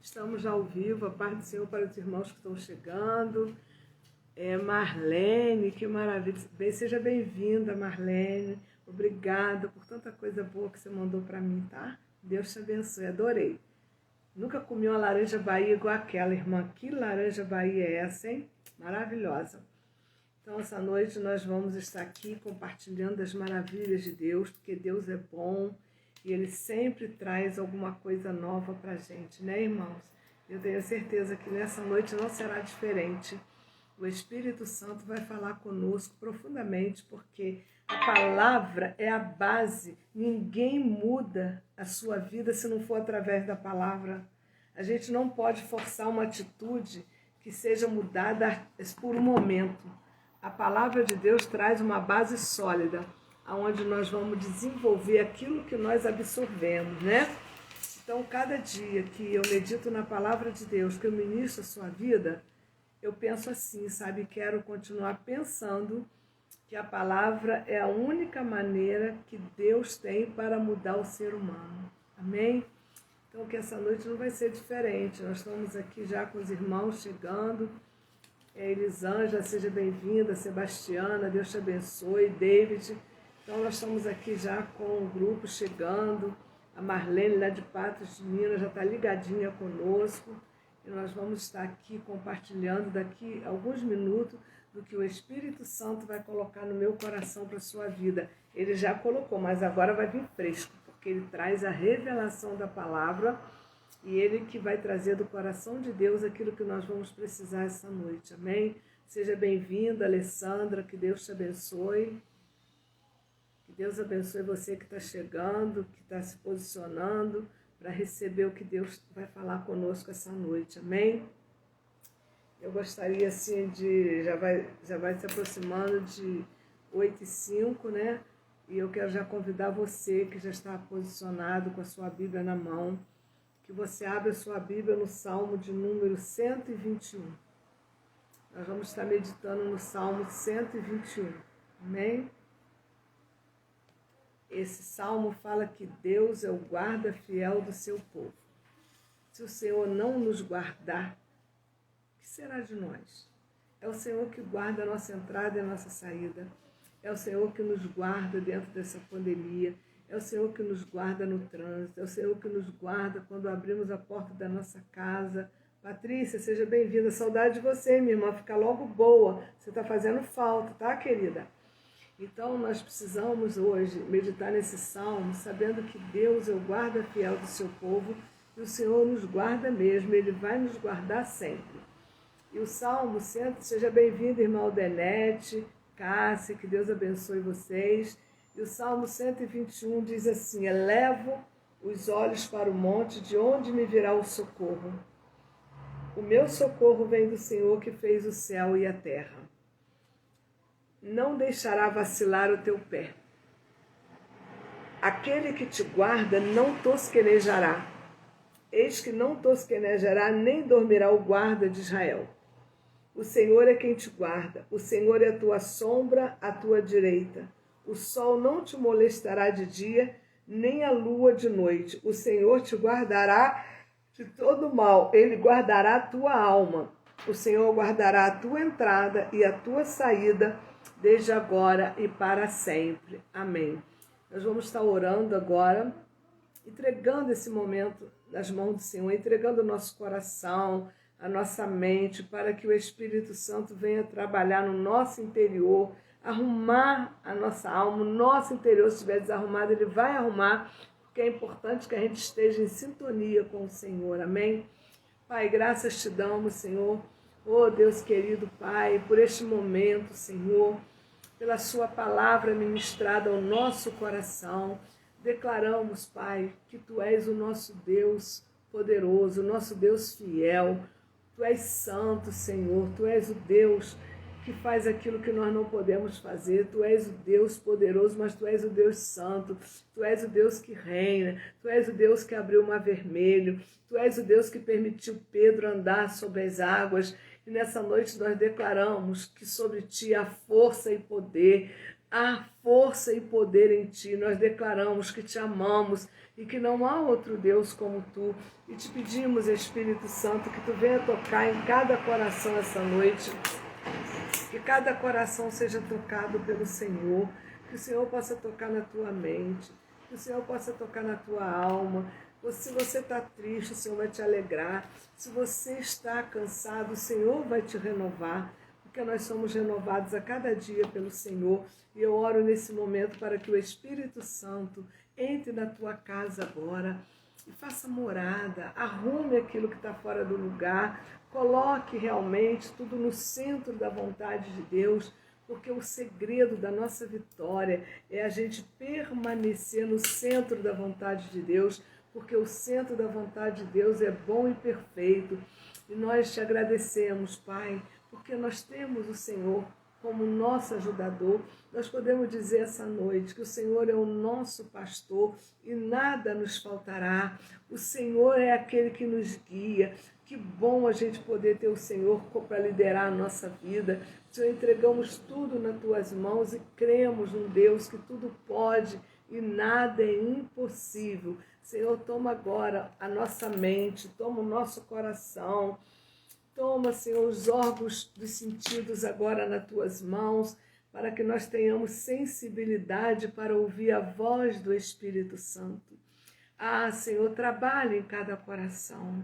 Estamos ao vivo, a paz do Senhor para os irmãos que estão chegando. Marlene, que maravilha. Seja bem-vinda, Marlene. Obrigada por tanta coisa boa que você mandou para mim, tá? Deus te abençoe, adorei. Nunca comi uma laranja Bahia igual aquela, irmã. Que laranja Bahia é essa, hein? Maravilhosa. Então, essa noite nós vamos estar aqui compartilhando as maravilhas de Deus, porque Deus é bom e Ele sempre traz alguma coisa nova para a gente, né, irmãos? Eu tenho certeza que nessa noite não será diferente. O Espírito Santo vai falar conosco profundamente, porque a palavra é a base. Ninguém muda a sua vida se não for através da palavra. A gente não pode forçar uma atitude que seja mudada por um momento. A palavra de Deus traz uma base sólida, onde nós vamos desenvolver aquilo que nós absorvemos, né? Então, cada dia que eu medito na palavra de Deus, que eu ministro a sua vida, eu penso assim, sabe? Quero continuar pensando que a palavra é a única maneira que Deus tem para mudar o ser humano. Amém? Então, que essa noite não vai ser diferente. Nós estamos aqui já com os irmãos chegando. Elisângela, seja bem-vinda. Sebastiana, Deus te abençoe. David. Então, nós estamos aqui já com o grupo chegando. A Marlene, lá de Patos de Minas, já está ligadinha conosco. E nós vamos estar aqui compartilhando daqui a alguns minutos do que o Espírito Santo vai colocar no meu coração para a sua vida. Ele já colocou, mas agora vai vir fresco, porque ele traz a revelação da palavra e ele que vai trazer do coração de Deus aquilo que nós vamos precisar essa noite. Amém? Seja bem-vinda, Alessandra, que Deus te abençoe. Que Deus abençoe você que está chegando, que está se posicionando para receber o que Deus vai falar conosco essa noite. Amém? Eu gostaria, assim, já vai se aproximando de 8h05, né? E eu quero já convidar você que já está posicionado com a sua Bíblia na mão, que você abra a sua Bíblia no Salmo de número 121. Nós vamos estar meditando no Salmo 121. Amém? Esse salmo fala que Deus é o guarda fiel do seu povo. Se o Senhor não nos guardar, o que será de nós? É o Senhor que guarda a nossa entrada e a nossa saída. É o Senhor que nos guarda dentro dessa pandemia. É o Senhor que nos guarda no trânsito. É o Senhor que nos guarda quando abrimos a porta da nossa casa. Patrícia, seja bem-vinda. Saudade de você, minha irmã. Fica logo boa. Você está fazendo falta, tá, querida? Então, nós precisamos hoje meditar nesse salmo, sabendo que Deus é o guarda fiel do seu povo e o Senhor nos guarda mesmo, Ele vai nos guardar sempre. E o salmo, seja bem-vindo, irmã Aldenete, Cássia, que Deus abençoe vocês. E o salmo 121 diz assim: elevo os olhos para o monte, de onde me virá o socorro? O meu socorro vem do Senhor que fez o céu e a terra. Não deixará vacilar o teu pé. Aquele que te guarda não tosquenejará. Eis que não tosquenejará, nem dormirá o guarda de Israel. O Senhor é quem te guarda. O Senhor é a tua sombra, à tua direita. O sol não te molestará de dia, nem a lua de noite. O Senhor te guardará de todo mal. Ele guardará a tua alma. O Senhor guardará a tua entrada e a tua saída, desde agora e para sempre. Amém. Nós vamos estar orando agora, entregando esse momento nas mãos do Senhor, entregando o nosso coração, a nossa mente, para que o Espírito Santo venha trabalhar no nosso interior, arrumar a nossa alma, o nosso interior, se estiver desarrumado, Ele vai arrumar, porque é importante que a gente esteja em sintonia com o Senhor. Amém? Pai, graças te damos, Senhor. Oh, Deus querido Pai, por este momento, Senhor, pela sua palavra ministrada ao nosso coração, declaramos, Pai, que Tu és o nosso Deus poderoso, o nosso Deus fiel. Tu és santo, Senhor, Tu és o Deus que faz aquilo que nós não podemos fazer. Tu és o Deus poderoso, mas Tu és o Deus santo. Tu és o Deus que reina. Tu és o Deus que abriu o mar vermelho. Tu és o Deus que permitiu Pedro andar sobre as águas. E nessa noite nós declaramos que sobre Ti há força e poder. Há força e poder em Ti. Nós declaramos que Te amamos e que não há outro Deus como Tu. E Te pedimos, Espírito Santo, que Tu venha tocar em cada coração essa noite. Que cada coração seja tocado pelo Senhor. Que o Senhor possa tocar na tua mente. Que o Senhor possa tocar na tua alma. Se você está triste, o Senhor vai te alegrar. Se você está cansado, o Senhor vai te renovar. Porque nós somos renovados a cada dia pelo Senhor. E eu oro nesse momento para que o Espírito Santo entre na tua casa agora e faça morada, arrume aquilo que está fora do lugar, coloque realmente tudo no centro da vontade de Deus, porque o segredo da nossa vitória é a gente permanecer no centro da vontade de Deus, porque o centro da vontade de Deus é bom e perfeito. E nós te agradecemos, Pai, porque nós temos o Senhor como nosso ajudador. Nós podemos dizer essa noite que o Senhor é o nosso pastor e nada nos faltará. O Senhor é aquele que nos guia. Que bom a gente poder ter o Senhor para liderar a nossa vida. Senhor, entregamos tudo nas tuas mãos e cremos num Deus que tudo pode e nada é impossível. Senhor, toma agora a nossa mente, toma o nosso coração. Toma, Senhor, os órgãos dos sentidos agora nas tuas mãos, para que nós tenhamos sensibilidade para ouvir a voz do Espírito Santo. Ah, Senhor, trabalhe em cada coração.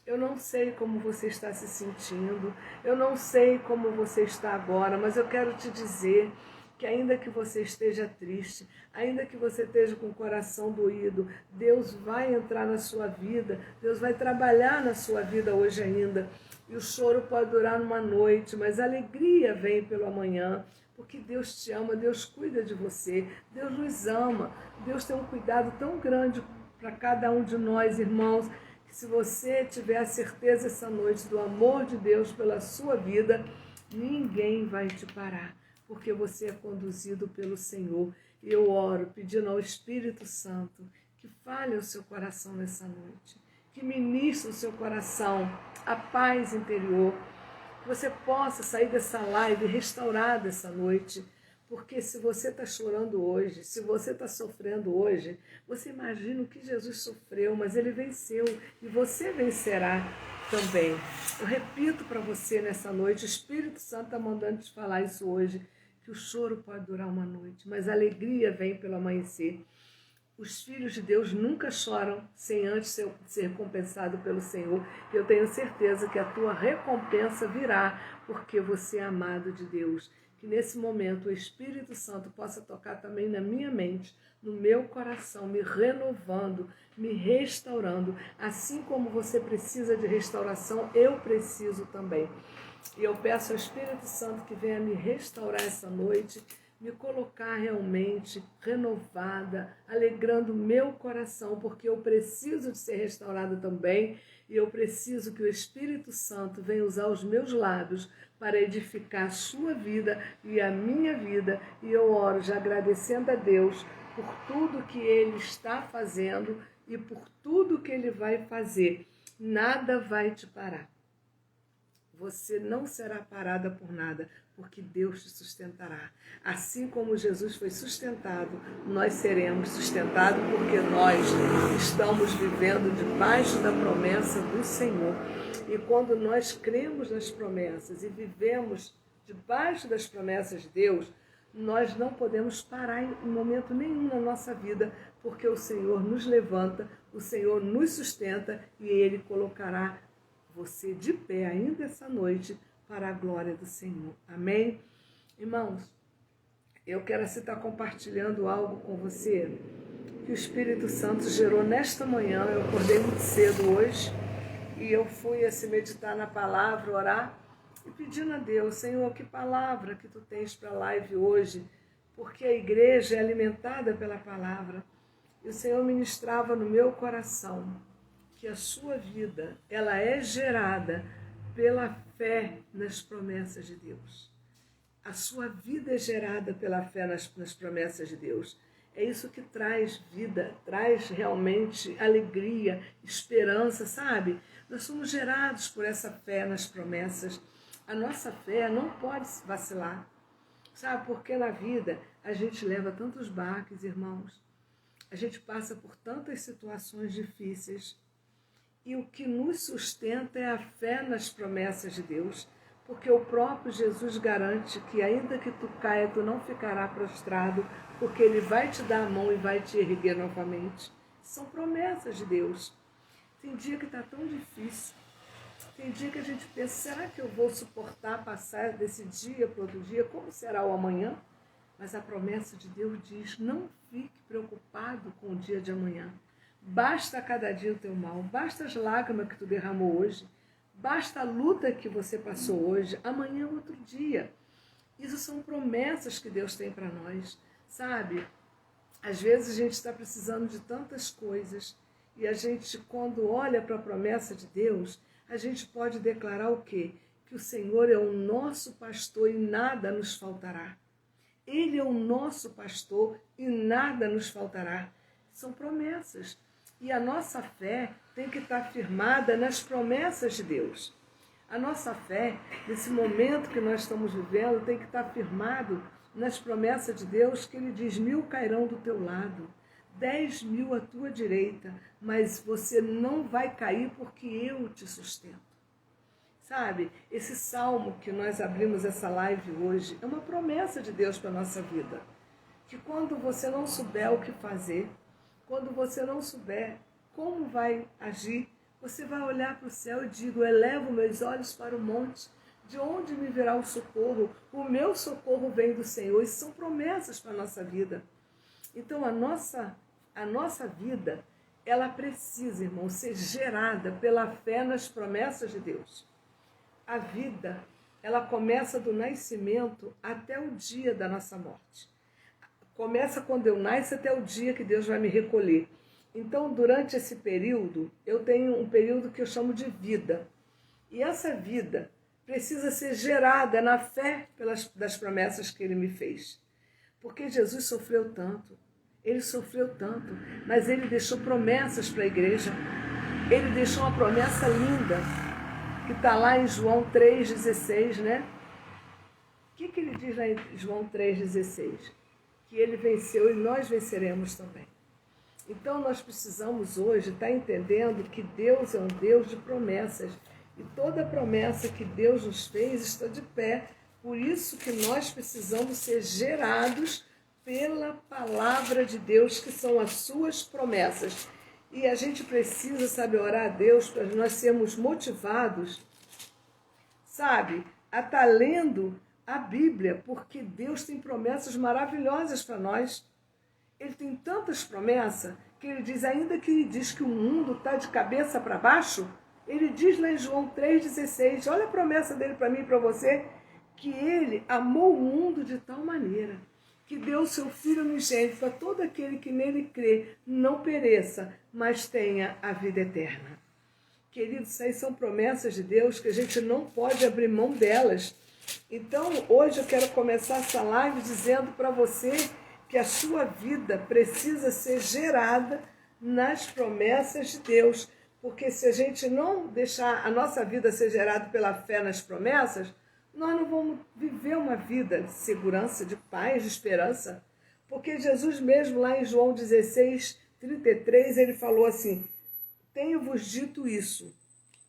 Eu não sei como você está se sentindo, eu não sei como você está agora, mas eu quero te dizer que ainda que você esteja triste, ainda que você esteja com o coração doído, Deus vai entrar na sua vida, Deus vai trabalhar na sua vida hoje ainda. E o choro pode durar numa noite, mas a alegria vem pelo amanhã, porque Deus te ama, Deus cuida de você, Deus nos ama, Deus tem um cuidado tão grande para cada um de nós, irmãos, que se você tiver a certeza essa noite do amor de Deus pela sua vida, ninguém vai te parar, porque você é conduzido pelo Senhor. E eu oro pedindo ao Espírito Santo que fale ao seu coração nessa noite, que ministre o seu coração a paz interior, que você possa sair dessa live restaurada essa noite, porque se você está chorando hoje, se você está sofrendo hoje, você imagina o que Jesus sofreu, mas ele venceu e você vencerá também. Eu repito para você nessa noite, o Espírito Santo está mandando te falar isso hoje, que o choro pode durar uma noite, mas a alegria vem pelo amanhecer. Os filhos de Deus nunca choram sem antes ser recompensado pelo Senhor. Eu tenho certeza que a tua recompensa virá, porque você é amado de Deus. Que nesse momento o Espírito Santo possa tocar também na minha mente, no meu coração, me renovando, me restaurando. Assim como você precisa de restauração, eu preciso também. E eu peço ao Espírito Santo que venha me restaurar essa noite, me colocar realmente renovada, alegrando o meu coração, porque eu preciso de ser restaurada também, e eu preciso que o Espírito Santo venha usar os meus lábios para edificar a sua vida e a minha vida, e eu oro já agradecendo a Deus por tudo que Ele está fazendo e por tudo que Ele vai fazer. Nada vai te parar. Você não será parada por nada, porque Deus te sustentará. Assim como Jesus foi sustentado, nós seremos sustentados, porque nós estamos vivendo debaixo da promessa do Senhor. E quando nós cremos nas promessas e vivemos debaixo das promessas de Deus, nós não podemos parar em momento nenhum na nossa vida, porque o Senhor nos levanta, o Senhor nos sustenta e Ele colocará você de pé ainda essa noite para a glória do Senhor. Amém? Irmãos, eu quero estar compartilhando algo com você que o Espírito Santo gerou nesta manhã. Eu acordei muito cedo hoje e eu fui meditar na palavra, orar e pedindo a Deus, Senhor, que palavra que Tu tens para a live hoje, porque a igreja é alimentada pela palavra. E o Senhor ministrava no meu coração que a sua vida, ela é gerada pela fé nas promessas de Deus. A sua vida é gerada pela fé nas promessas de Deus. É isso que traz vida, traz realmente alegria, esperança, sabe? Nós somos gerados por essa fé nas promessas. A nossa fé não pode vacilar. Sabe, porque na vida a gente leva tantos baques, irmãos. A gente passa por tantas situações difíceis. E o que nos sustenta é a fé nas promessas de Deus. Porque o próprio Jesus garante que ainda que tu caia, tu não ficará prostrado, porque Ele vai te dar a mão e vai te erguer novamente. São promessas de Deus. Tem dia que está tão difícil. Tem dia que a gente pensa, será que eu vou suportar passar desse dia para outro dia? Como será o amanhã? Mas a promessa de Deus diz, não fique preocupado com o dia de amanhã. Basta a cada dia o teu mal, basta as lágrimas que tu derramou hoje, basta a luta que você passou hoje, amanhã é outro dia. Isso são promessas que Deus tem para nós, sabe? Às vezes a gente está precisando de tantas coisas e a gente, quando olha para a promessa de Deus, a gente pode declarar o quê? Que o Senhor é o nosso pastor e nada nos faltará. Ele é o nosso pastor e nada nos faltará. São promessas. E a nossa fé tem que estar firmada nas promessas de Deus. A nossa fé, nesse momento que nós estamos vivendo, tem que estar firmado nas promessas de Deus, que Ele diz, 1000 cairão do teu lado, 10.000 à tua direita, mas você não vai cair porque eu te sustento. Sabe, esse salmo que nós abrimos essa live hoje é uma promessa de Deus para a nossa vida. Que quando você não souber o que fazer, quando você não souber como vai agir, você vai olhar para o céu e digo, elevo meus olhos para o monte, de onde me virá o socorro? O meu socorro vem do Senhor. Isso são promessas para a nossa vida. Então a nossa vida, ela precisa, irmão, ser gerada pela fé nas promessas de Deus. A vida, ela começa do nascimento até o dia da nossa morte. Começa quando eu nasço até o dia que Deus vai me recolher. Então, durante esse período, eu tenho um período que eu chamo de vida. E essa vida precisa ser gerada na fé das promessas que Ele me fez. Porque Jesus sofreu tanto, Ele sofreu tanto, mas Ele deixou promessas para a igreja. Ele deixou uma promessa linda, que está lá em João 3,16, né? O que Ele diz lá em João 3,16? Que Ele venceu e nós venceremos também. Então nós precisamos hoje estar entendendo que Deus é um Deus de promessas. E toda promessa que Deus nos fez está de pé. Por isso que nós precisamos ser gerados pela palavra de Deus, que são as suas promessas. E a gente precisa, sabe, orar a Deus para nós sermos motivados, sabe, a estar lendo a Bíblia, porque Deus tem promessas maravilhosas para nós. Ele tem tantas promessas que Ele diz, ainda que Ele diz que o mundo está de cabeça para baixo, Ele diz lá em João 3,16, olha a promessa dele para mim e para você, que Ele amou o mundo de tal maneira que deu o seu Filho unigênito para todo aquele que nele crê, não pereça, mas tenha a vida eterna. Queridos, isso aí são promessas de Deus que a gente não pode abrir mão delas. Então, hoje eu quero começar essa live dizendo para você que a sua vida precisa ser gerada nas promessas de Deus. Porque se a gente não deixar a nossa vida ser gerada pela fé nas promessas, nós não vamos viver uma vida de segurança, de paz, de esperança. Porque Jesus mesmo, lá em João 16:33, ele falou assim, tenho-vos dito isso,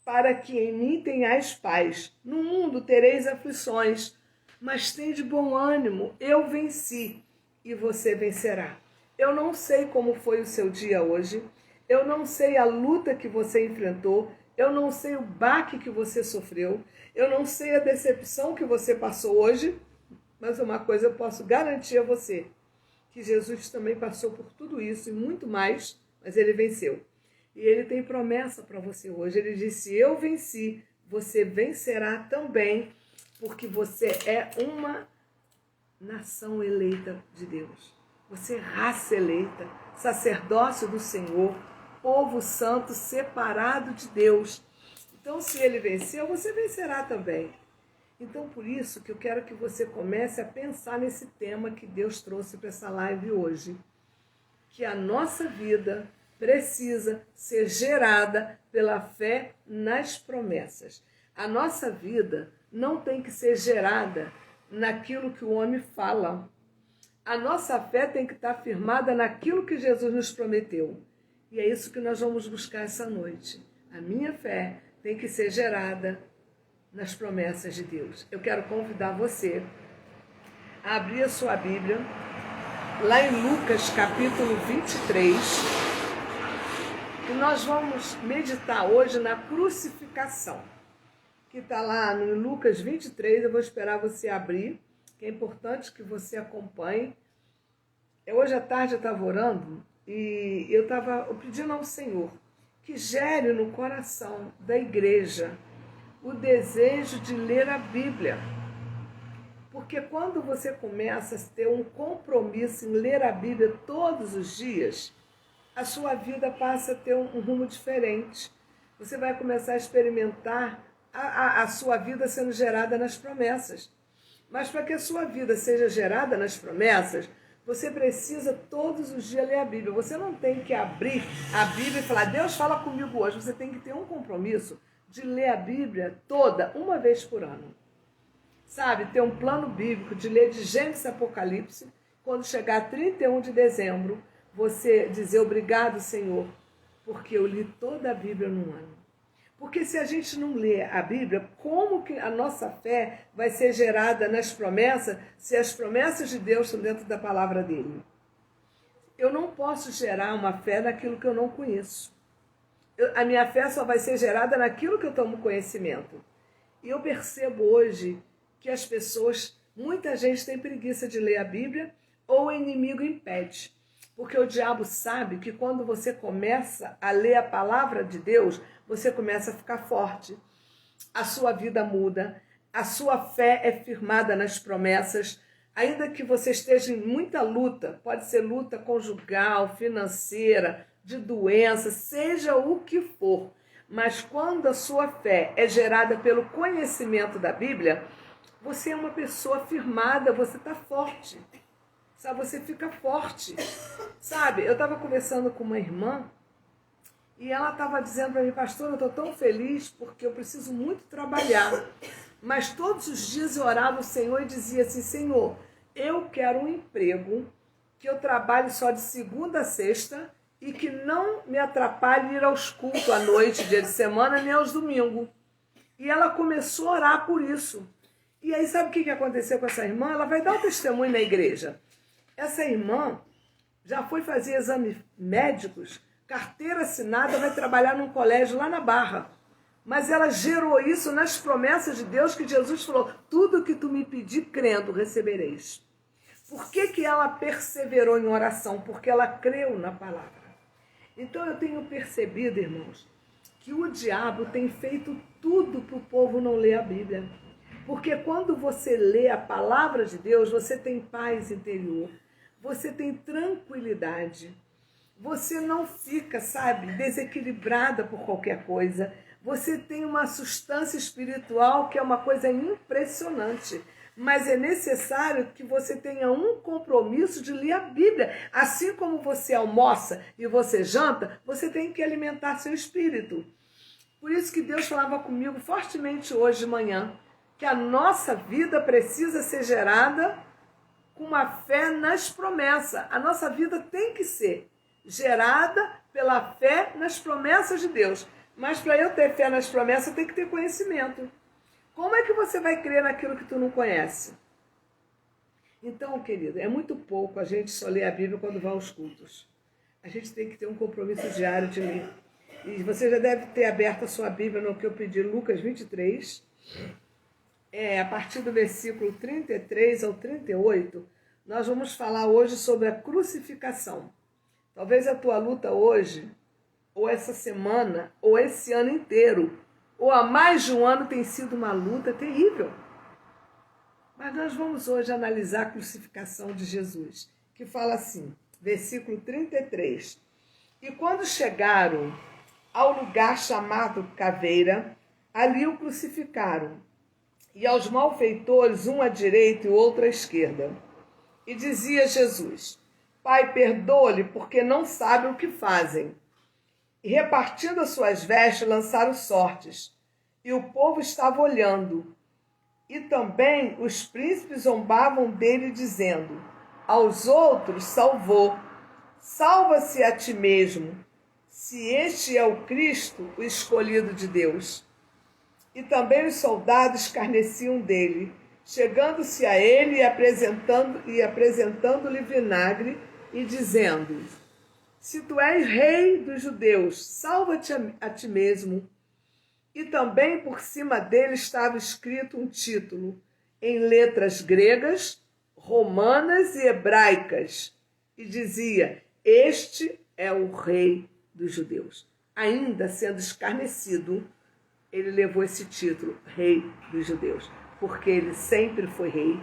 para que em mim tenhais paz. No mundo tereis aflições, mas tende bom ânimo, eu venci e você vencerá. Eu não sei como foi o seu dia hoje, eu não sei a luta que você enfrentou, eu não sei o baque que você sofreu, eu não sei a decepção que você passou hoje, mas uma coisa eu posso garantir a você, que Jesus também passou por tudo isso e muito mais, mas Ele venceu. E Ele tem promessa para você hoje. Ele disse, eu venci, você vencerá também, porque você é uma nação eleita de Deus. Você é raça eleita, sacerdócio do Senhor, povo santo, separado de Deus. Então, se Ele venceu, você vencerá também. Então, por isso que eu quero que você comece a pensar nesse tema que Deus trouxe para essa live hoje. Que a nossa vida precisa ser gerada pela fé nas promessas. A nossa vida não tem que ser gerada naquilo que o homem fala. A nossa fé tem que estar firmada naquilo que Jesus nos prometeu. E é isso que nós vamos buscar essa noite. A minha fé tem que ser gerada nas promessas de Deus. Eu quero convidar você a abrir a sua Bíblia, lá em Lucas capítulo 23, e nós vamos meditar hoje na crucificação, que está lá no Lucas 23, eu vou esperar você abrir, que é importante que você acompanhe. Hoje à tarde eu estava orando e eu estava pedindo ao Senhor que gere no coração da igreja o desejo de ler a Bíblia. Porque quando você começa a ter um compromisso em ler a Bíblia todos os dias, a sua vida passa a ter um rumo diferente. Você vai começar a experimentar a sua vida sendo gerada nas promessas. Mas para que a sua vida seja gerada nas promessas, você precisa todos os dias ler a Bíblia. Você não tem que abrir a Bíblia e falar, Deus fala comigo hoje. Você tem que ter um compromisso de ler a Bíblia toda, uma vez por ano. Sabe, ter um plano bíblico de ler de Gênesis a Apocalipse. Quando chegar 31 de dezembro, você dizer obrigado, Senhor, porque eu li toda a Bíblia num ano. Porque se a gente não lê a Bíblia, como que a nossa fé vai ser gerada nas promessas, se as promessas de Deus estão dentro da palavra dele? Eu não posso gerar uma fé naquilo que eu não conheço. A minha fé só vai ser gerada naquilo que eu tomo conhecimento. E eu percebo hoje que as pessoas, muita gente tem preguiça de ler a Bíblia ou o inimigo impede. Porque o diabo sabe que quando você começa a ler a palavra de Deus, você começa a ficar forte. A sua vida muda, a sua fé é firmada nas promessas. Ainda que você esteja em muita luta, pode ser luta conjugal, financeira, de doença, seja o que for. Mas quando a sua fé é gerada pelo conhecimento da Bíblia, você é uma pessoa firmada, você está forte. Sabe, você fica forte. Sabe, eu estava conversando com uma irmã e ela estava dizendo para mim, pastor, eu estou tão feliz porque eu preciso muito trabalhar. Mas todos os dias eu orava ao Senhor e dizia assim, Senhor, eu quero um emprego que eu trabalhe só de segunda a sexta e que não me atrapalhe ir aos cultos à noite, dia de semana, nem aos domingos. E ela começou a orar por isso. E aí sabe o que aconteceu com essa irmã? Ela vai dar um testemunho na igreja. Essa irmã já foi fazer exames médicos, carteira assinada, vai trabalhar num colégio lá na Barra. Mas ela gerou isso nas promessas de Deus, que Jesus falou, tudo que tu me pedir crendo, recebereis. Por que ela perseverou em oração? Porque ela creu na palavra. Então eu tenho percebido, irmãos, que o diabo tem feito tudo para o povo não ler a Bíblia. Porque quando você lê a palavra de Deus, você tem paz interior, você tem tranquilidade, você não fica, sabe, desequilibrada por qualquer coisa, você tem uma substância espiritual que é uma coisa impressionante. Mas é necessário que você tenha um compromisso de ler a Bíblia. Assim como você almoça e você janta, você tem que alimentar seu espírito. Por isso que Deus falava comigo fortemente hoje de manhã, que a nossa vida precisa ser gerada com uma fé nas promessas. A nossa vida tem que ser gerada pela fé nas promessas de Deus. Mas para eu ter fé nas promessas, eu tenho que ter conhecimento. Como é que você vai crer naquilo que tu não conhece? Então, querido, é muito pouco a gente só ler a Bíblia quando vai aos cultos. A gente tem que ter um compromisso diário de ler. E você já deve ter aberto a sua Bíblia no que eu pedi, Lucas 23. A partir do versículo 33 ao 38, nós vamos falar hoje sobre a crucificação. Talvez a tua luta hoje, ou essa semana, ou esse ano inteiro, ou há mais de um ano tem sido uma luta terrível. Mas nós vamos hoje analisar a crucificação de Jesus, que fala assim, versículo 33. E quando chegaram ao lugar chamado Caveira, ali o crucificaram, e aos malfeitores, um à direita e o outro à esquerda. E dizia Jesus, Pai, perdoa-lhe, porque não sabem o que fazem. E repartindo as suas vestes, lançaram sortes. E o povo estava olhando. E também os príncipes zombavam dele, dizendo: aos outros salvou, salva-se a ti mesmo, se este é o Cristo, o escolhido de Deus. E também os soldados escarneciam dele, chegando-se a ele e apresentando-lhe vinagre, e dizendo: se tu és rei dos judeus, salva-te a ti mesmo. E também por cima dele estava escrito um título, em letras gregas, romanas e hebraicas, e dizia: este é o rei dos judeus. Ainda sendo escarnecido, ele levou esse título, rei dos judeus, porque ele sempre foi rei,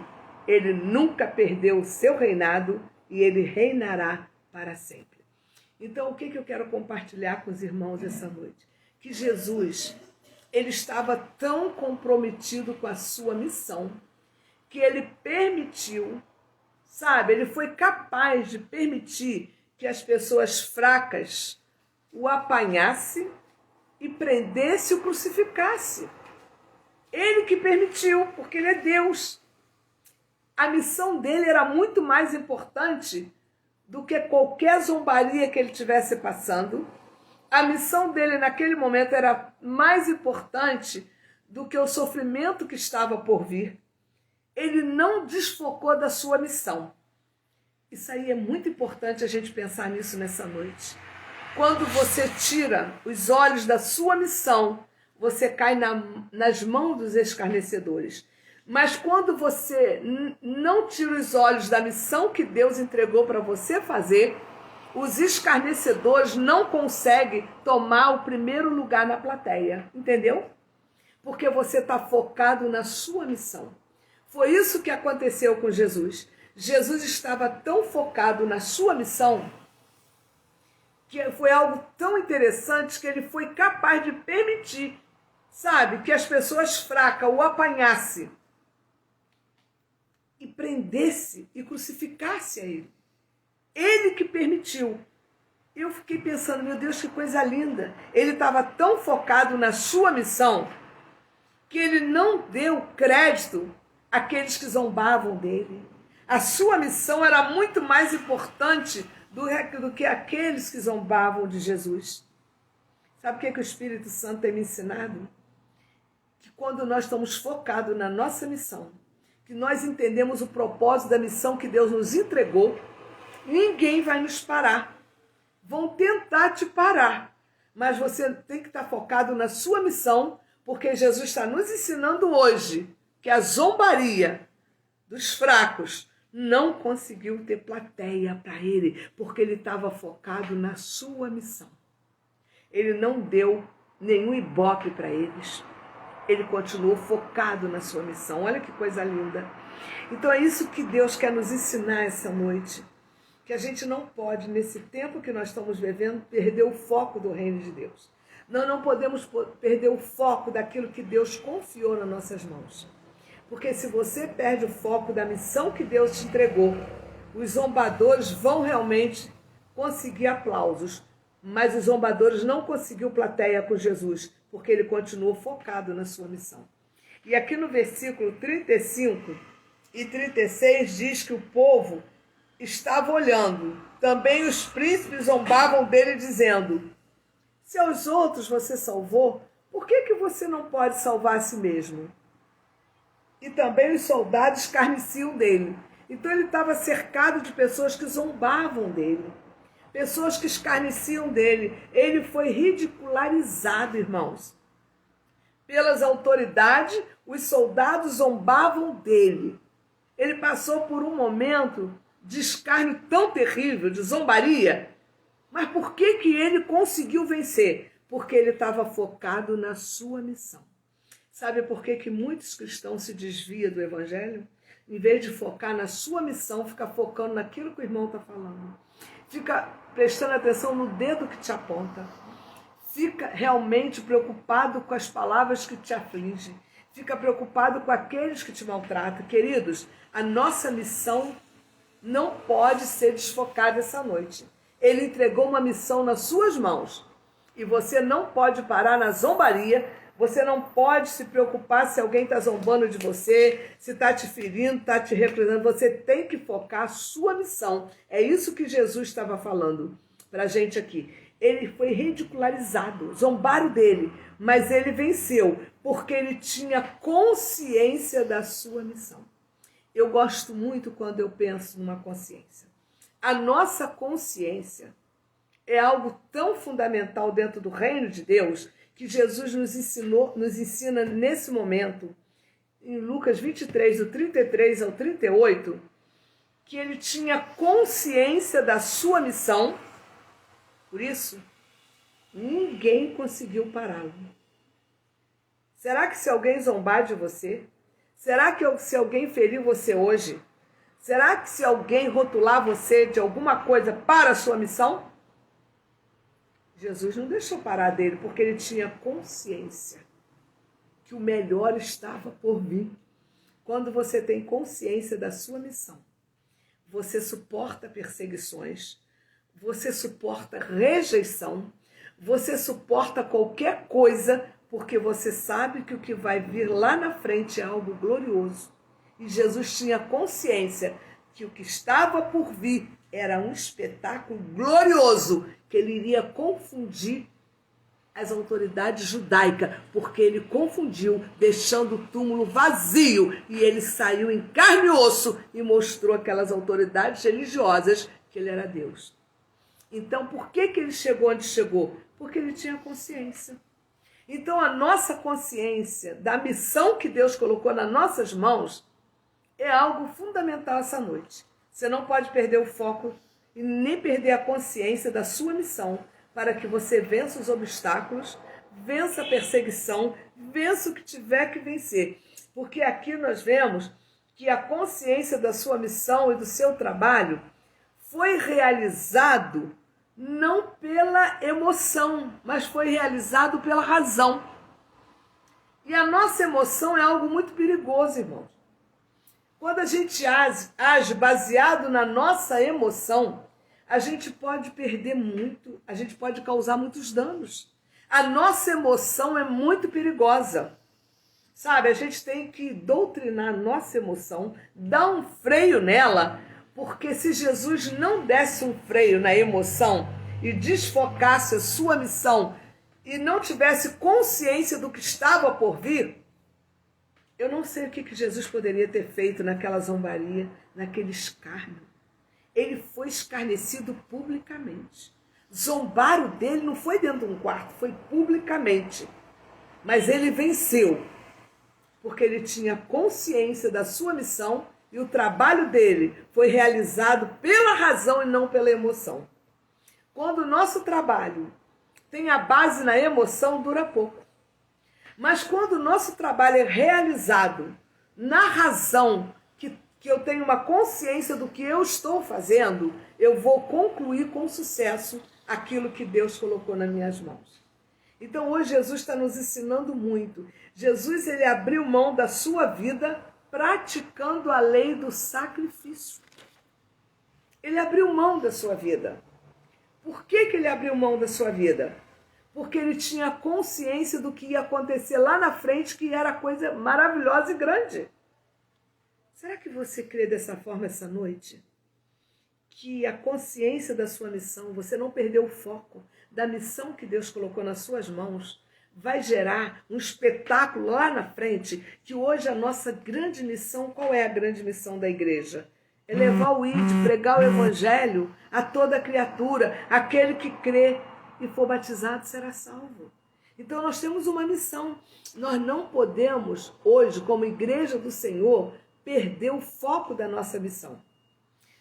ele nunca perdeu o seu reinado e ele reinará para sempre. Então, o que eu quero compartilhar com os irmãos essa noite? Que Jesus, ele estava tão comprometido com a sua missão, que ele permitiu, ele foi capaz de permitir que as pessoas fracas o apanhasse e prendesse e o crucificasse. Ele que permitiu, porque ele é Deus. A missão dele era muito mais importante do que qualquer zombaria que ele estivesse passando. A missão dele naquele momento era mais importante do que o sofrimento que estava por vir. Ele não desfocou da sua missão. Isso aí é muito importante a gente pensar nisso nessa noite. Quando você tira os olhos da sua missão, você cai nas mãos dos escarnecedores. Mas quando você não tira os olhos da missão que Deus entregou para você fazer, os escarnecedores não conseguem tomar o primeiro lugar na plateia. Entendeu? Porque você está focado na sua missão. Foi isso que aconteceu com Jesus. Jesus estava tão focado na sua missão que foi algo tão interessante que ele foi capaz de permitir, que as pessoas fracas o apanhassem e prendesse e crucificasse a ele. Ele que permitiu. Eu fiquei pensando, meu Deus, que coisa linda. Ele estava tão focado na sua missão que ele não deu crédito àqueles que zombavam dele. A sua missão era muito mais importante do que aqueles que zombavam de Jesus. Sabe o que o Espírito Santo tem me ensinado? Que quando nós estamos focados na nossa missão, que nós entendemos o propósito da missão que Deus nos entregou, ninguém vai nos parar. Vão tentar te parar, mas você tem que estar focado na sua missão, porque Jesus está nos ensinando hoje que a zombaria dos fracos não conseguiu ter plateia para ele, porque ele estava focado na sua missão. Ele não deu nenhum ibope para eles. Ele continuou focado na sua missão. Olha que coisa linda. Então é isso que Deus quer nos ensinar essa noite. Que a gente não pode, nesse tempo que nós estamos vivendo, perder o foco do reino de Deus. Nós não podemos perder o foco daquilo que Deus confiou nas nossas mãos. Porque se você perde o foco da missão que Deus te entregou, os zombadores vão realmente conseguir aplausos. Mas os zombadores não conseguiu plateia com Jesus, porque ele continuou focado na sua missão. E aqui no versículo 35 e 36 diz que o povo estava olhando. Também os príncipes zombavam dele, dizendo: se aos outros você salvou, por que você não pode salvar a si mesmo? E também os soldados escarneciam dele. Então ele estava cercado de pessoas que zombavam dele. Pessoas que escarneciam dele. Ele foi ridicularizado, irmãos. Pelas autoridades, os soldados zombavam dele. Ele passou por um momento de escárnio tão terrível, de zombaria. Mas por que ele conseguiu vencer? Porque ele estava focado na sua missão. Sabe por que muitos cristãos se desviam do evangelho? Em vez de focar na sua missão, fica focando naquilo que o irmão está falando. Fica prestando atenção no dedo que te aponta. Fica realmente preocupado com as palavras que te afligem. Fica preocupado com aqueles que te maltratam. Queridos, a nossa missão não pode ser desfocada essa noite. Ele entregou uma missão nas suas mãos. E você não pode parar na zombaria, Você não pode se preocupar se alguém está zombando de você, se está te ferindo, está te reclusando. Você tem que focar a sua missão. É isso que Jesus estava falando para a gente aqui. Ele foi ridicularizado, zombaram dele, mas ele venceu, porque ele tinha consciência da sua missão. Eu gosto muito quando eu penso numa consciência. A nossa consciência é algo tão fundamental dentro do reino de Deus que Jesus nos ensina nesse momento, em Lucas 23, do 33 ao 38, que ele tinha consciência da sua missão, por isso, ninguém conseguiu pará-lo. Será que se alguém zombar de você, será que se alguém ferir você hoje, será que se alguém rotular você de alguma coisa para a sua missão? Jesus não deixou parar dele, porque ele tinha consciência que o melhor estava por vir. Quando você tem consciência da sua missão, você suporta perseguições, você suporta rejeição, você suporta qualquer coisa, porque você sabe que o que vai vir lá na frente é algo glorioso. E Jesus tinha consciência que o que estava por vir era um espetáculo glorioso, que ele iria confundir as autoridades judaicas, porque ele confundiu, deixando o túmulo vazio, e ele saiu em carne e osso e mostrou aquelas autoridades religiosas que ele era Deus. Então, por que ele chegou onde chegou? Porque ele tinha consciência. Então, a nossa consciência da missão que Deus colocou nas nossas mãos é algo fundamental essa noite. Você não pode perder o foco e nem perder a consciência da sua missão, para que você vença os obstáculos, vença a perseguição, vença o que tiver que vencer. Porque aqui nós vemos que a consciência da sua missão e do seu trabalho foi realizado não pela emoção, mas foi realizado pela razão. E a nossa emoção é algo muito perigoso, irmãos. Quando a gente age baseado na nossa emoção, a gente pode perder muito, a gente pode causar muitos danos. A nossa emoção é muito perigosa. Sabe, a gente tem que doutrinar a nossa emoção, dar um freio nela, porque se Jesus não desse um freio na emoção e desfocasse a sua missão e não tivesse consciência do que estava por vir, eu não sei o que Jesus poderia ter feito naquela zombaria, naquele escárnio. Ele foi escarnecido publicamente. Zombaram dele não foi dentro de um quarto, foi publicamente. Mas ele venceu, porque ele tinha consciência da sua missão e o trabalho dele foi realizado pela razão e não pela emoção. Quando o nosso trabalho tem a base na emoção, dura pouco. Mas quando o nosso trabalho é realizado na razão, que eu tenho uma consciência do que eu estou fazendo, eu vou concluir com sucesso aquilo que Deus colocou nas minhas mãos. Então hoje Jesus está nos ensinando muito. Jesus, ele abriu mão da sua vida praticando a lei do sacrifício. Ele abriu mão da sua vida. Por que ele abriu mão da sua vida? Porque ele tinha consciência do que ia acontecer lá na frente, que era coisa maravilhosa e grande. Será que você crê dessa forma essa noite? Que a consciência da sua missão, você não perdeu o foco da missão que Deus colocou nas suas mãos, vai gerar um espetáculo lá na frente, que hoje a nossa grande missão, qual é a grande missão da igreja? É levar o id, pregar o evangelho a toda criatura, aquele que crê e for batizado será salvo. Então nós temos uma missão. Nós não podemos hoje, como igreja do Senhor, perder o foco da nossa missão.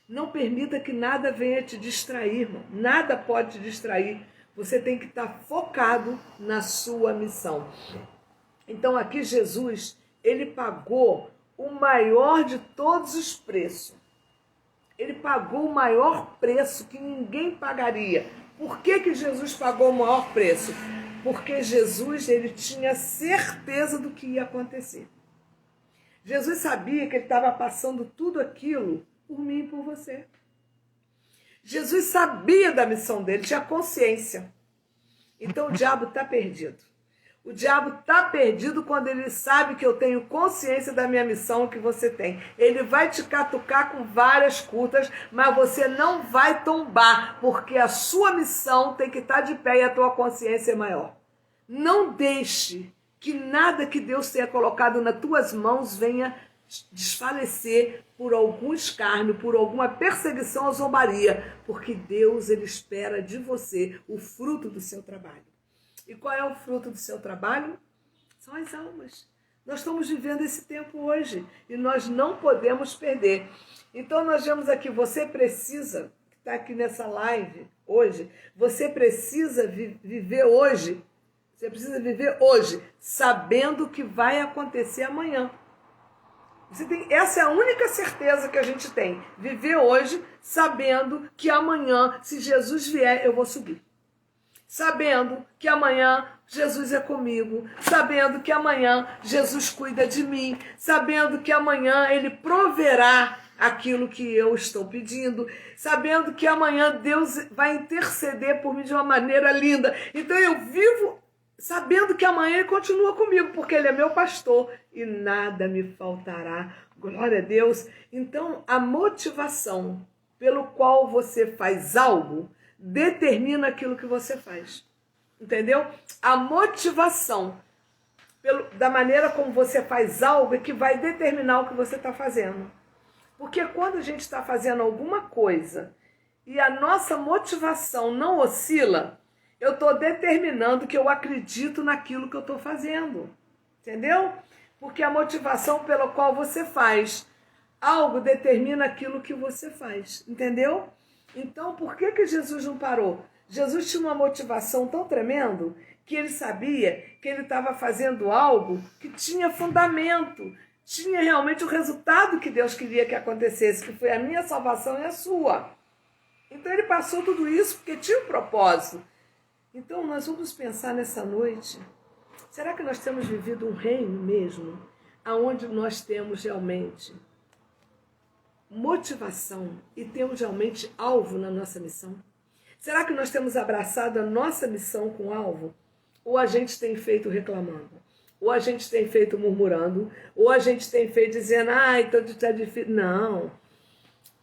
Não permita que nada venha te distrair, irmão. Nada pode te distrair. Você tem que estar focado na sua missão. Então aqui Jesus, ele pagou o maior de todos os preços. Ele pagou o maior preço que ninguém pagaria. Por que Jesus pagou o maior preço? Porque Jesus, ele tinha certeza do que ia acontecer. Jesus sabia que ele estava passando tudo aquilo por mim e por você. Jesus sabia da missão dele, tinha consciência. Então o diabo está perdido. O diabo está perdido quando ele sabe que eu tenho consciência da minha missão que você tem. Ele vai te catucar com várias curtas, mas você não vai tombar, porque a sua missão tem que estar de pé e a tua consciência é maior. Não deixe que nada que Deus tenha colocado nas tuas mãos venha desfalecer por algum escárnio, por alguma perseguição ou zombaria, porque Deus, ele espera de você o fruto do seu trabalho. E qual é o fruto do seu trabalho? São as almas. Nós estamos vivendo esse tempo hoje e nós não podemos perder. Então nós vemos aqui, você precisa, que está aqui nessa live hoje, você precisa viver hoje, sabendo o que vai acontecer amanhã. Essa é a única certeza que a gente tem. Viver hoje sabendo que amanhã, se Jesus vier, eu vou subir. Sabendo que amanhã Jesus é comigo, sabendo que amanhã Jesus cuida de mim, sabendo que amanhã Ele proverá aquilo que eu estou pedindo, sabendo que amanhã Deus vai interceder por mim de uma maneira linda. Então eu vivo sabendo que amanhã Ele continua comigo, porque Ele é meu pastor e nada me faltará. Glória a Deus. Então a motivação pelo qual você faz algo determina aquilo que você faz, entendeu? A motivação da maneira como você faz algo é que vai determinar o que você está fazendo. Porque quando a gente está fazendo alguma coisa e a nossa motivação não oscila, eu estou determinando que eu acredito naquilo que eu estou fazendo, entendeu? Porque a motivação pela qual você faz algo determina aquilo que você faz, entendeu? Então, por que Jesus não parou? Jesus tinha uma motivação tão tremenda que ele sabia que ele estava fazendo algo que tinha fundamento, tinha realmente o resultado que Deus queria que acontecesse, que foi a minha salvação e a sua. Então, ele passou tudo isso porque tinha um propósito. Então, nós vamos pensar nessa noite, será que nós temos vivido um reino mesmo, onde nós temos realmente motivação e temos realmente alvo na nossa missão? Será que nós temos abraçado a nossa missão com alvo? Ou a gente tem feito reclamando? Ou a gente tem feito murmurando? Ou a gente tem feito dizendo, então está difícil? Não.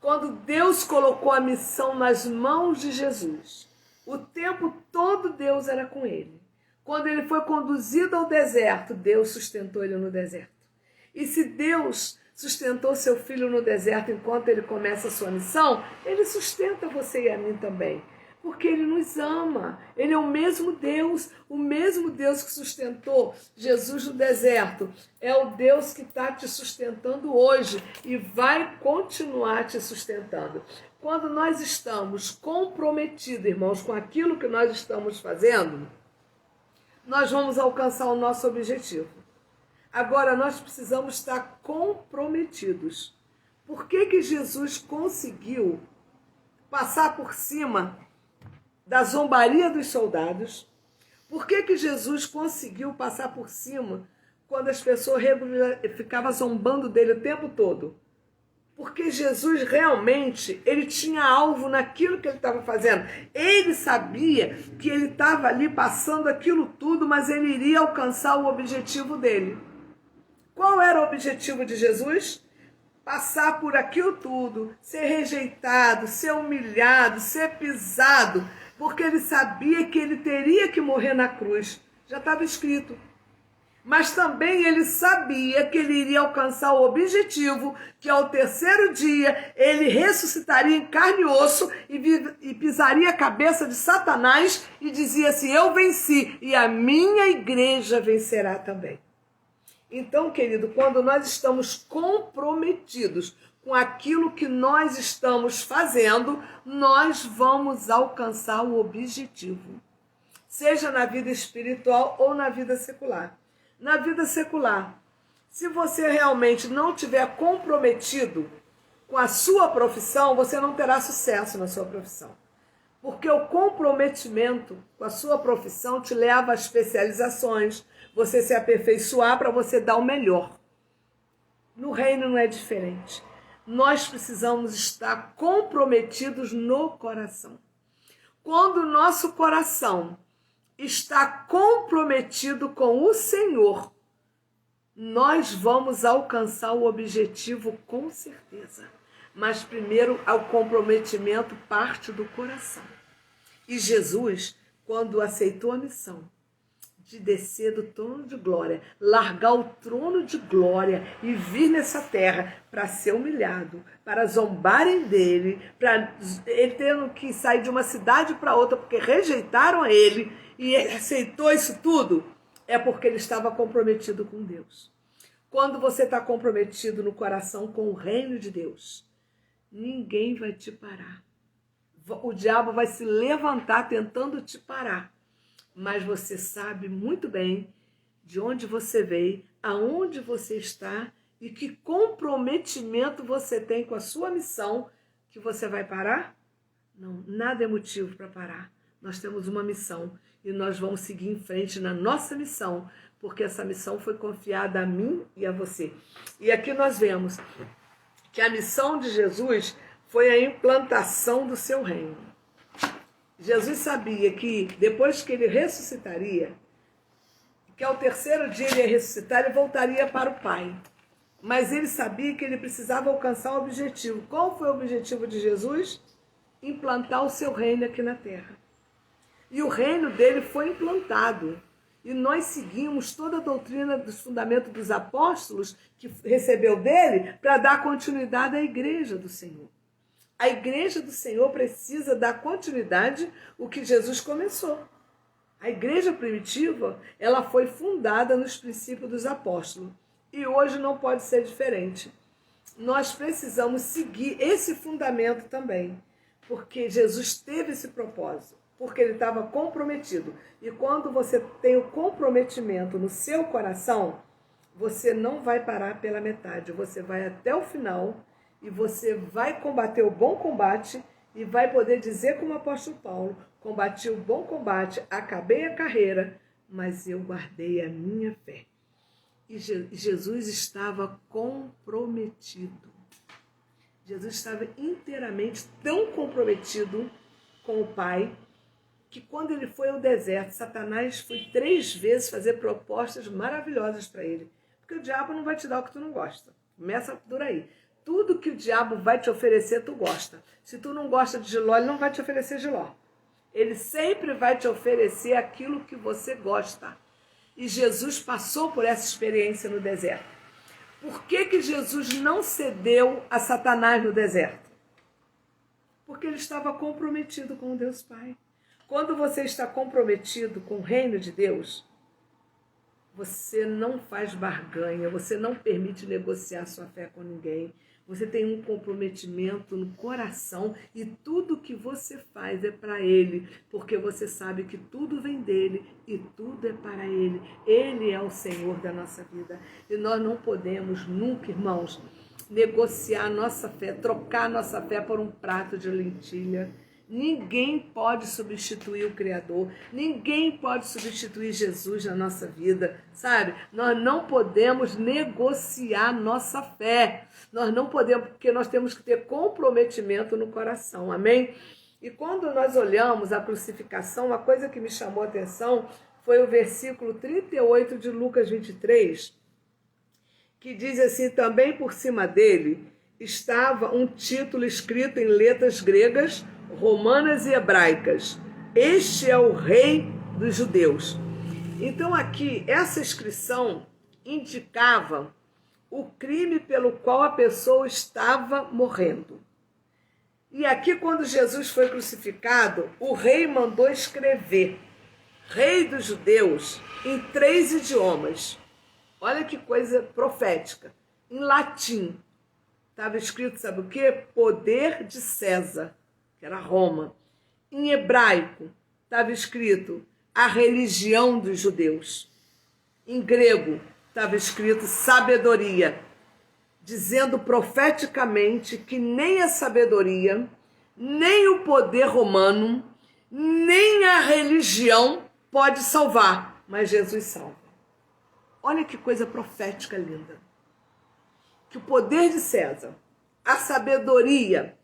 Quando Deus colocou a missão nas mãos de Jesus, o tempo todo Deus era com ele. Quando ele foi conduzido ao deserto, Deus sustentou ele no deserto. E se Deus sustentou seu filho no deserto enquanto ele começa a sua missão, ele sustenta você e a mim também. Porque ele nos ama. Ele é o mesmo Deus que sustentou Jesus no deserto. É o Deus que está te sustentando hoje e vai continuar te sustentando. Quando nós estamos comprometidos, irmãos, com aquilo que nós estamos fazendo, nós vamos alcançar o nosso objetivo. Agora, nós precisamos estar comprometidos. Por que Jesus conseguiu passar por cima da zombaria dos soldados? Por que Jesus conseguiu passar por cima quando as pessoas ficavam zombando dele o tempo todo? Porque Jesus realmente, ele tinha alvo naquilo que ele estava fazendo. Ele sabia que ele estava ali passando aquilo tudo, mas ele iria alcançar o objetivo dele. Qual era o objetivo de Jesus? Passar por aquilo tudo, ser rejeitado, ser humilhado, ser pisado, porque ele sabia que ele teria que morrer na cruz. Já estava escrito. Mas também ele sabia que ele iria alcançar o objetivo, que ao terceiro dia ele ressuscitaria em carne e osso e pisaria a cabeça de Satanás e dizia assim, eu venci e a minha igreja vencerá também. Então, querido, quando nós estamos comprometidos com aquilo que nós estamos fazendo, nós vamos alcançar o objetivo. Seja na vida espiritual ou na vida secular. Na vida secular, se você realmente não estiver comprometido com a sua profissão, você não terá sucesso na sua profissão. Porque o comprometimento com a sua profissão te leva a especializações, você se aperfeiçoar para você dar o melhor. No reino não é diferente. Nós precisamos estar comprometidos no coração. Quando o nosso coração está comprometido com o Senhor, nós vamos alcançar o objetivo com certeza. Mas primeiro, o comprometimento parte do coração. E Jesus, quando aceitou a missão de descer do trono de glória, largar o trono de glória e vir nessa terra para ser humilhado, para zombarem dele, para ele tendo que sair de uma cidade para outra porque rejeitaram ele, e ele aceitou isso tudo, é porque ele estava comprometido com Deus. Quando você está comprometido no coração com o reino de Deus, ninguém vai te parar. O diabo vai se levantar tentando te parar. Mas você sabe muito bem de onde você veio, aonde você está e que comprometimento você tem com a sua missão, que você vai parar? Não, nada é motivo para parar. Nós temos uma missão e nós vamos seguir em frente na nossa missão, porque essa missão foi confiada a mim e a você. E aqui nós vemos que a missão de Jesus foi a implantação do seu reino. Jesus sabia que depois que ele ressuscitaria, que ao terceiro dia ele ia ressuscitar e voltaria para o Pai. Mas ele sabia que ele precisava alcançar o objetivo. Qual foi o objetivo de Jesus? Implantar o seu reino aqui na terra. E o reino dele foi implantado. E nós seguimos toda a doutrina dos fundamentos dos apóstolos que recebeu dele para dar continuidade à igreja do Senhor. A igreja do Senhor precisa dar continuidade ao que Jesus começou. A igreja primitiva, ela foi fundada nos princípios dos apóstolos. E hoje não pode ser diferente. Nós precisamos seguir esse fundamento também. Porque Jesus teve esse propósito. Porque ele estava comprometido. E quando você tem o comprometimento no seu coração, você não vai parar pela metade. Você vai até o final e você vai combater o bom combate e vai poder dizer como o apóstolo Paulo: combati o bom combate, acabei a carreira, mas eu guardei a minha fé. E Jesus estava comprometido. Jesus estava inteiramente tão comprometido com o Pai, que quando ele foi ao deserto, Satanás foi 3 vezes fazer propostas maravilhosas para ele. Porque o diabo não vai te dar o que tu não gosta. Começa por aí. Tudo que o diabo vai te oferecer, tu gosta. Se tu não gosta de jiló, ele não vai te oferecer jiló. Ele sempre vai te oferecer aquilo que você gosta. E Jesus passou por essa experiência no deserto. Por que Jesus não cedeu a Satanás no deserto? Porque ele estava comprometido com Deus Pai. Quando você está comprometido com o reino de Deus, você não faz barganha, você não permite negociar sua fé com ninguém. Você tem um comprometimento no coração e tudo que você faz é para Ele, porque você sabe que tudo vem dEle e tudo é para Ele. Ele é o Senhor da nossa vida. E nós não podemos nunca, irmãos, negociar nossa fé, trocar nossa fé por um prato de lentilha. Ninguém pode substituir o Criador, ninguém pode substituir Jesus na nossa vida, sabe? Nós não podemos negociar nossa fé, nós não podemos, porque nós temos que ter comprometimento no coração, amém? E quando nós olhamos a crucificação, uma coisa que me chamou a atenção foi o versículo 38 de Lucas 23, que diz assim: também por cima dele estava um título escrito em letras gregas, romanas e hebraicas: este é o rei dos judeus. Então aqui, essa inscrição indicava o crime pelo qual a pessoa estava morrendo. E aqui, quando Jesus foi crucificado, o rei mandou escrever rei dos judeus em 3 idiomas. Olha que coisa profética. Em latim estava escrito, sabe o quê? Poder de César, que era Roma. Em hebraico estava escrito a religião dos judeus. Em grego estava escrito sabedoria, dizendo profeticamente que nem a sabedoria, nem o poder romano, nem a religião pode salvar, mas Jesus salva. Olha que coisa profética linda. Que o poder de César, a sabedoria,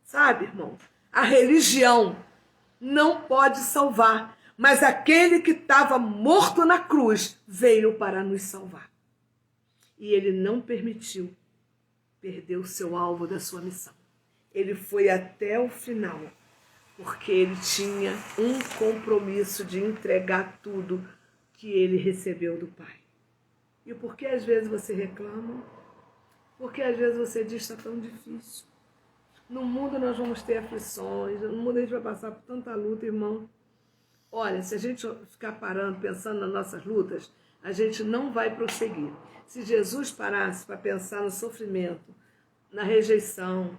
sabe, irmão, a religião não pode salvar, mas aquele que estava morto na cruz veio para nos salvar. E ele não permitiu perder o seu alvo da sua missão. Ele foi até o final, porque ele tinha um compromisso de entregar tudo que ele recebeu do Pai. E por que às vezes você reclama? Porque às vezes você diz que está tão difícil. No mundo nós vamos ter aflições, no mundo a gente vai passar por tanta luta, irmão. Olha, se a gente ficar parando, pensando nas nossas lutas, a gente não vai prosseguir. Se Jesus parasse para pensar no sofrimento, na rejeição,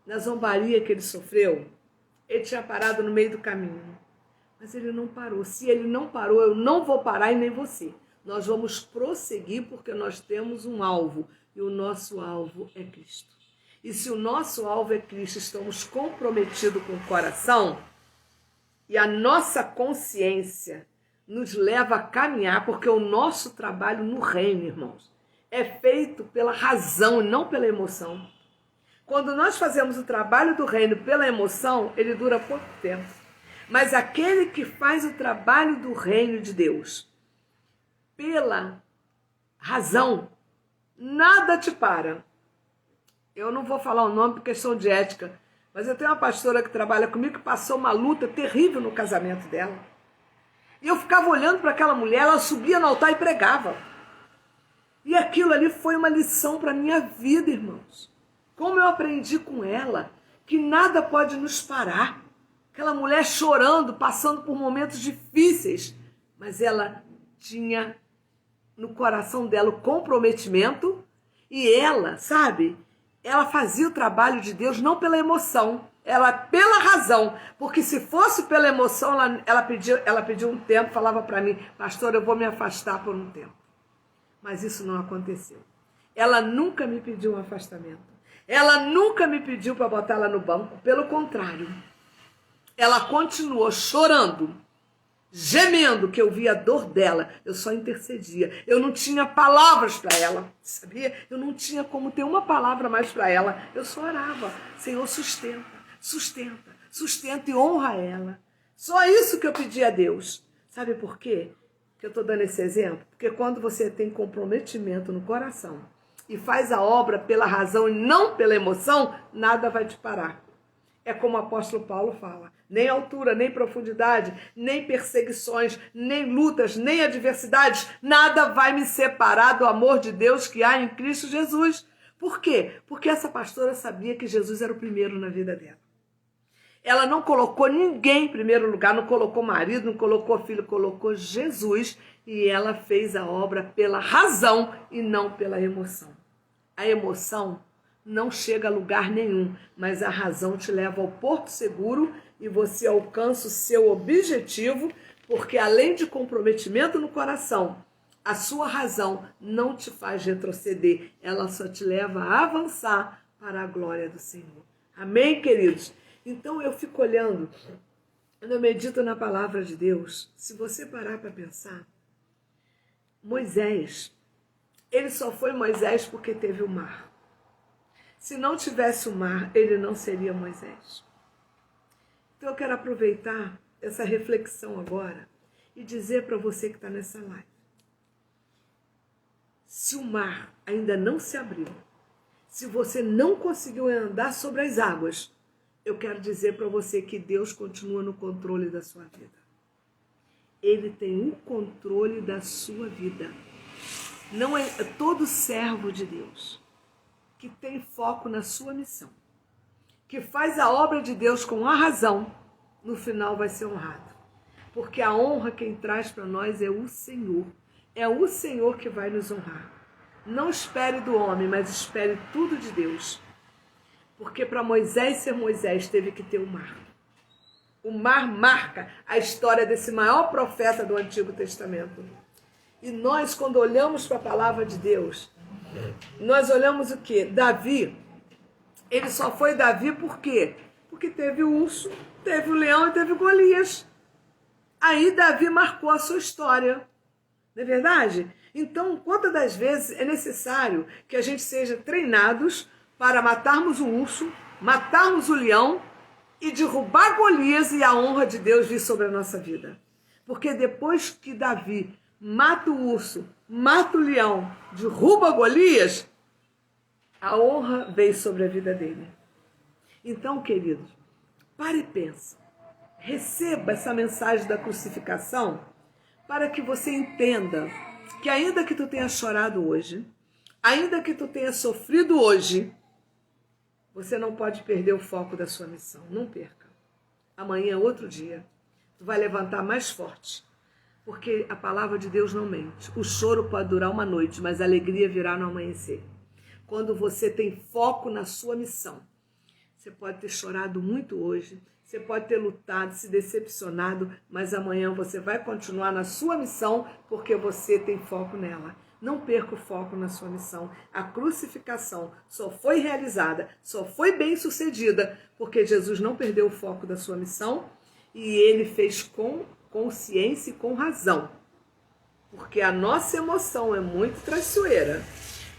na zombaria que ele sofreu, ele tinha parado no meio do caminho. Mas ele não parou. Se ele não parou, eu não vou parar e nem você. Nós vamos prosseguir porque nós temos um alvo. E o nosso alvo é Cristo. E se o nosso alvo é Cristo, estamos comprometidos com o coração, e a nossa consciência nos leva a caminhar, porque o nosso trabalho no reino, irmãos, é feito pela razão e não pela emoção. Quando nós fazemos o trabalho do reino pela emoção, ele dura pouco tempo. Mas aquele que faz o trabalho do reino de Deus pela razão, nada te para. Eu não vou falar o nome por questão de ética, mas eu tenho uma pastora que trabalha comigo que passou uma luta terrível no casamento dela. E eu ficava olhando para aquela mulher, ela subia no altar e pregava. E aquilo ali foi uma lição para a minha vida, irmãos. Como eu aprendi com ela que nada pode nos parar. Aquela mulher chorando, passando por momentos difíceis, mas ela tinha no coração dela o comprometimento e ela, sabe, ela fazia o trabalho de Deus não pela emoção, ela pela razão, porque se fosse pela emoção, ela pediu um tempo, falava para mim, pastor, eu vou me afastar por um tempo. Mas isso não aconteceu. Ela nunca me pediu um afastamento. Ela nunca me pediu para botar ela no banco, pelo contrário. Ela continuou chorando, gemendo, que eu via a dor dela, eu só intercedia. Eu não tinha palavras para ela, sabia? Eu não tinha como ter uma palavra mais para ela. Eu só orava, Senhor, sustenta, sustenta, sustenta e honra ela. Só isso que eu pedi a Deus. Sabe por quê que eu estou dando esse exemplo? Porque quando você tem comprometimento no coração e faz a obra pela razão e não pela emoção, nada vai te parar. É como o apóstolo Paulo fala, nem altura, nem profundidade, nem perseguições, nem lutas, nem adversidades, nada vai me separar do amor de Deus que há em Cristo Jesus. Por quê? Porque essa pastora sabia que Jesus era o primeiro na vida dela. Ela não colocou ninguém em primeiro lugar, não colocou marido, não colocou filho, colocou Jesus, e ela fez a obra pela razão e não pela emoção. A emoção não chega a lugar nenhum, mas a razão te leva ao porto seguro e você alcança o seu objetivo, porque além de comprometimento no coração, a sua razão não te faz retroceder, ela só te leva a avançar para a glória do Senhor. Amém, queridos? Então eu fico olhando, quando eu medito na palavra de Deus, se você parar para pensar, Moisés, ele só foi Moisés porque teve o mar. Se não tivesse o mar, ele não seria Moisés. Então eu quero aproveitar essa reflexão agora e dizer para você que está nessa live. Se o mar ainda não se abriu, se você não conseguiu andar sobre as águas, eu quero dizer para você que Deus continua no controle da sua vida. Ele tem o controle da sua vida. Não é todo servo de Deus que tem foco na sua missão, que faz a obra de Deus com a razão, no final vai ser honrado. Porque a honra quem traz para nós é o Senhor. É o Senhor que vai nos honrar. Não espere do homem, mas espere tudo de Deus. Porque para Moisés ser Moisés, teve que ter o mar. O mar marca a história desse maior profeta do Antigo Testamento. E nós, quando olhamos para a palavra de Deus, nós olhamos o quê? Davi, ele só foi Davi por quê? Porque teve o urso, teve o leão e teve Golias. Aí Davi marcou a sua história. Não é verdade? Então, quantas das vezes é necessário que a gente seja treinados para matarmos o urso, matarmos o leão e derrubar Golias e a honra de Deus vir sobre a nossa vida? Porque depois que Davi mata o urso, mata o leão, derruba Golias, a honra veio sobre a vida dele. Então, queridos, pare e pense. Receba essa mensagem da crucificação para que você entenda que ainda que tu tenha chorado hoje, ainda que tu tenha sofrido hoje, você não pode perder o foco da sua missão. Não perca. Amanhã é outro dia. Tu vai levantar mais forte. Porque a palavra de Deus não mente. O choro pode durar uma noite, mas a alegria virá no amanhecer. Quando você tem foco na sua missão, você pode ter chorado muito hoje, você pode ter lutado, se decepcionado, mas amanhã você vai continuar na sua missão porque você tem foco nela. Não perca o foco na sua missão. A crucificação só foi realizada, só foi bem sucedida porque Jesus não perdeu o foco da sua missão e ele fez com consciência e com razão. Porque a nossa emoção é muito traiçoeira.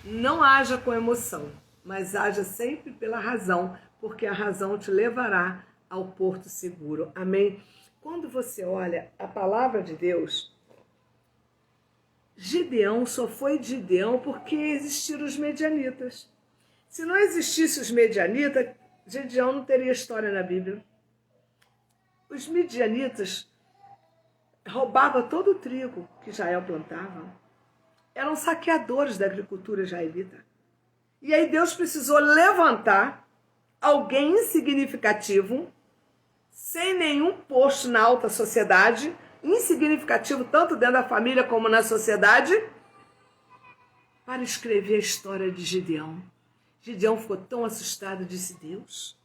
Não haja com emoção, mas haja sempre pela razão, porque a razão te levará ao porto seguro. Amém? Quando você olha a palavra de Deus, Gideão só foi Gideão porque existiram os medianitas. Se não existissem os medianitas, Gideão não teria história na Bíblia. Os medianitas roubavam todo o trigo que Israel plantava. Eram saqueadores da agricultura israelita. E aí Deus precisou levantar alguém insignificativo, sem nenhum posto na alta sociedade, insignificativo tanto dentro da família como na sociedade, para escrever a história de Gideão. Gideão ficou tão assustado e disse: Deus,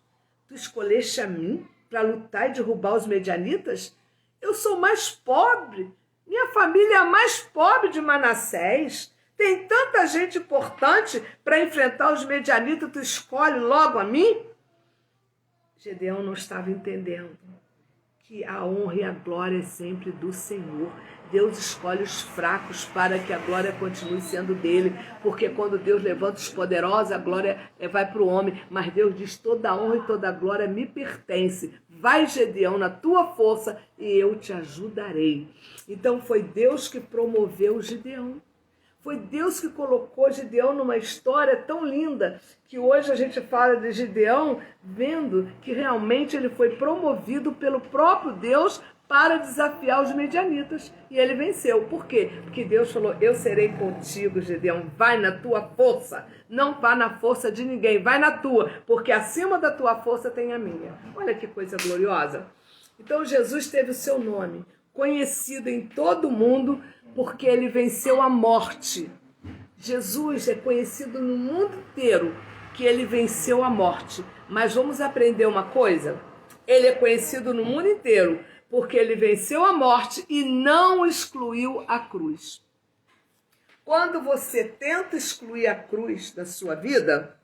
tu escolheste a mim para lutar e derrubar os medianitas? Eu sou mais pobre, minha família é a mais pobre de Manassés. Tem tanta gente importante para enfrentar os medianitas, tu escolhe logo a mim? Gideão não estava entendendo que a honra e a glória é sempre do Senhor. Deus escolhe os fracos para que a glória continue sendo dele, porque quando Deus levanta os poderosos, a glória vai para o homem, mas Deus diz: toda a honra e toda a glória me pertence. Vai, Gideão, na tua força e eu te ajudarei. Então foi Deus que promoveu Gideão. Foi Deus que colocou Gideão numa história tão linda, que hoje a gente fala de Gideão, vendo que realmente ele foi promovido pelo próprio Deus para desafiar os medianitas. E ele venceu. Por quê? Porque Deus falou: eu serei contigo, Gideão, vai na tua força. Não vá na força de ninguém, vai na tua, porque acima da tua força tem a minha. Olha que coisa gloriosa. Então Jesus teve o seu nome conhecido em todo o mundo, porque ele venceu a morte. Jesus é conhecido no mundo inteiro que ele venceu a morte. Mas vamos aprender uma coisa? Ele é conhecido no mundo inteiro porque ele venceu a morte e não excluiu a cruz. Quando você tenta excluir a cruz da sua vida,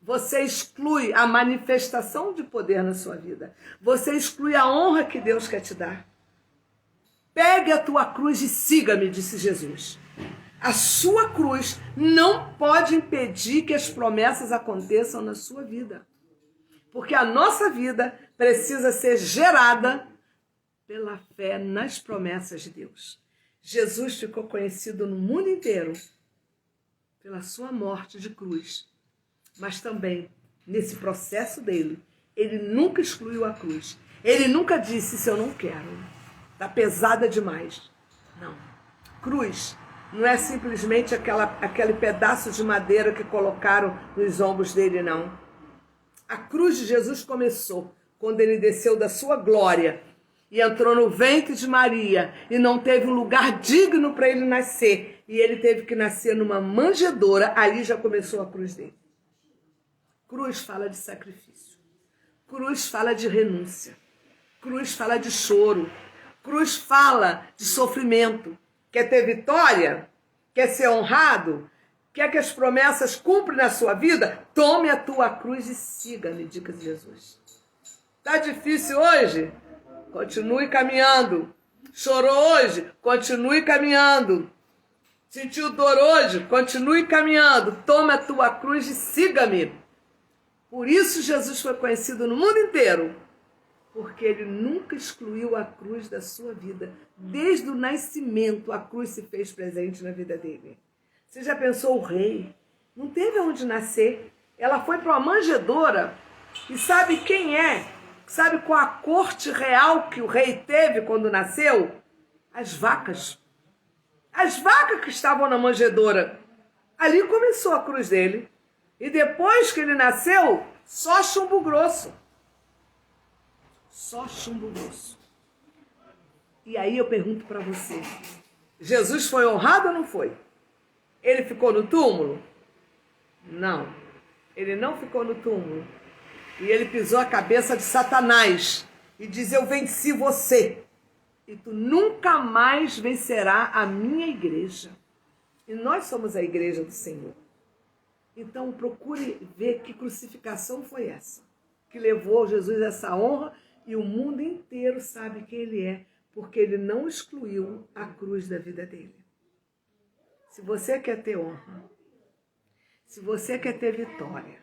você exclui a manifestação de poder na sua vida. Você exclui a honra que Deus quer te dar. Pegue a tua cruz e siga-me, disse Jesus. A sua cruz não pode impedir que as promessas aconteçam na sua vida. Porque a nossa vida precisa ser gerada pela fé nas promessas de Deus. Jesus ficou conhecido no mundo inteiro pela sua morte de cruz. Mas também, nesse processo dele, ele nunca excluiu a cruz. Ele nunca disse: se eu não quero. Está pesada demais. Não. Cruz não é simplesmente aquele pedaço de madeira que colocaram nos ombros dele, não. A cruz de Jesus começou quando ele desceu da sua glória e entrou no ventre de Maria e não teve um lugar digno para ele nascer. E ele teve que nascer numa manjedoura. Ali já começou a cruz dele. Cruz fala de sacrifício. Cruz fala de renúncia. Cruz fala de choro. Cruz fala de sofrimento. Quer ter vitória? Quer ser honrado? Quer que as promessas cumprem na sua vida? Tome a tua cruz e siga-me, diz Jesus. Está difícil hoje? Continue caminhando. Chorou hoje? Continue caminhando. Sentiu dor hoje? Continue caminhando. Tome a tua cruz e siga-me. Por isso Jesus foi conhecido no mundo inteiro porque ele nunca excluiu a cruz da sua vida. Desde o nascimento, a cruz se fez presente na vida dele. Você já pensou o rei? Não teve onde nascer. Ela foi para uma manjedoura. E sabe quem é? Sabe qual a corte real que o rei teve quando nasceu? As vacas. As vacas que estavam na manjedoura. Ali começou a cruz dele. E depois que ele nasceu, só chumbo grosso. Só chumbo grosso. E aí eu pergunto para você, Jesus foi honrado ou não foi? Ele ficou no túmulo? Não, ele não ficou no túmulo. E ele pisou a cabeça de Satanás e diz, eu venci você. E tu nunca mais vencerá a minha igreja. E nós somos a igreja do Senhor. Então procure ver que crucificação foi essa, que levou Jesus a essa honra, e o mundo inteiro sabe quem ele é, porque ele não excluiu a cruz da vida dele. Se você quer ter honra, se você quer ter vitória,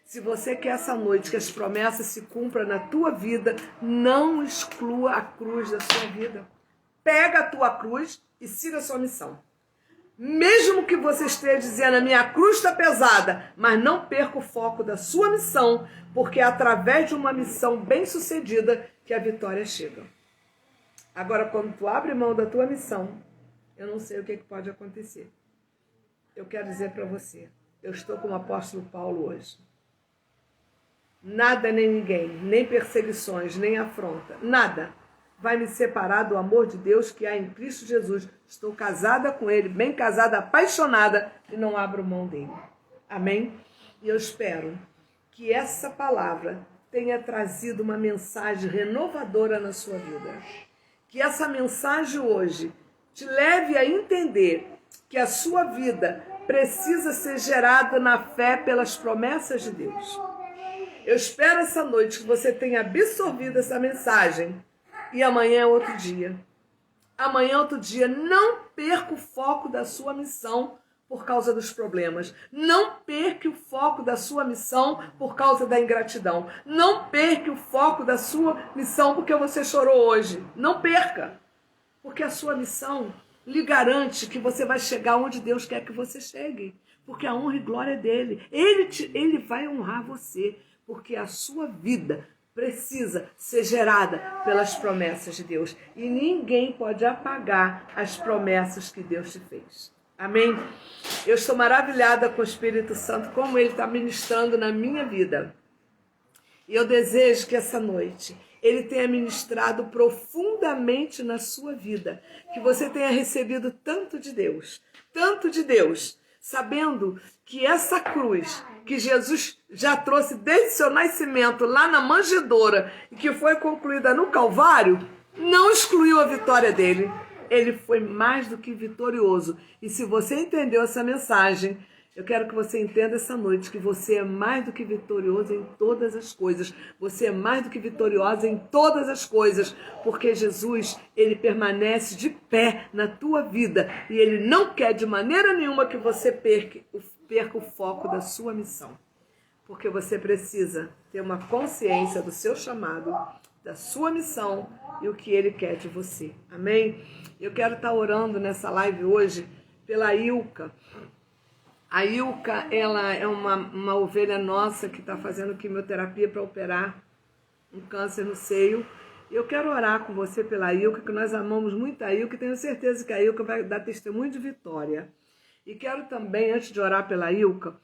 se você quer essa noite que as promessas se cumpram na tua vida, não exclua a cruz da sua vida. Pega a tua cruz e siga a sua missão. Mesmo que você esteja dizendo, a minha cruz está pesada, mas não perca o foco da sua missão, porque é através de uma missão bem-sucedida que a vitória chega. Agora, quando tu abre mão da tua missão, eu não sei o que pode acontecer. Eu quero dizer para você, eu estou como o apóstolo Paulo hoje. Nada nem ninguém, nem perseguições, nem afronta, nada vai me separar do amor de Deus que há em Cristo Jesus. Estou casada com Ele, bem casada, apaixonada, e não abro mão dele. Amém? E eu espero que essa palavra tenha trazido uma mensagem renovadora na sua vida. Que essa mensagem hoje te leve a entender que a sua vida precisa ser gerada na fé pelas promessas de Deus. Eu espero essa noite que você tenha absorvido essa mensagem. E amanhã é outro dia. Amanhã é outro dia. Não perca o foco da sua missão por causa dos problemas. Não perca o foco da sua missão por causa da ingratidão. Não perca o foco da sua missão porque você chorou hoje. Não perca. Porque a sua missão lhe garante que você vai chegar onde Deus quer que você chegue. Porque a honra e glória é dele. Ele vai honrar você. Porque a sua vida precisa ser gerada pelas promessas de Deus. E ninguém pode apagar as promessas que Deus te fez. Amém? Eu estou maravilhada com o Espírito Santo, como ele está ministrando na minha vida. E eu desejo que essa noite ele tenha ministrado profundamente na sua vida. Que você tenha recebido tanto de Deus, sabendo que essa cruz que Jesus já trouxe desde seu nascimento lá na manjedoura e que foi concluída no Calvário, não excluiu a vitória dele. Ele foi mais do que vitorioso. E se você entendeu essa mensagem, eu quero que você entenda essa noite que você é mais do que vitorioso em todas as coisas. Você é mais do que vitoriosa em todas as coisas, porque Jesus, ele permanece de pé na tua vida e ele não quer de maneira nenhuma que você perca o foco da sua missão. Porque você precisa ter uma consciência do seu chamado, da sua missão e o que ele quer de você. Amém? Eu quero estar orando nessa live hoje pela Ilka. A Ilka, ela é uma ovelha nossa que está fazendo quimioterapia para operar um câncer no seio. Eu quero orar com você pela Ilka, que nós amamos muito a Ilka e tenho certeza que a Ilka vai dar testemunho de vitória. E quero também, antes de orar pela Ilka,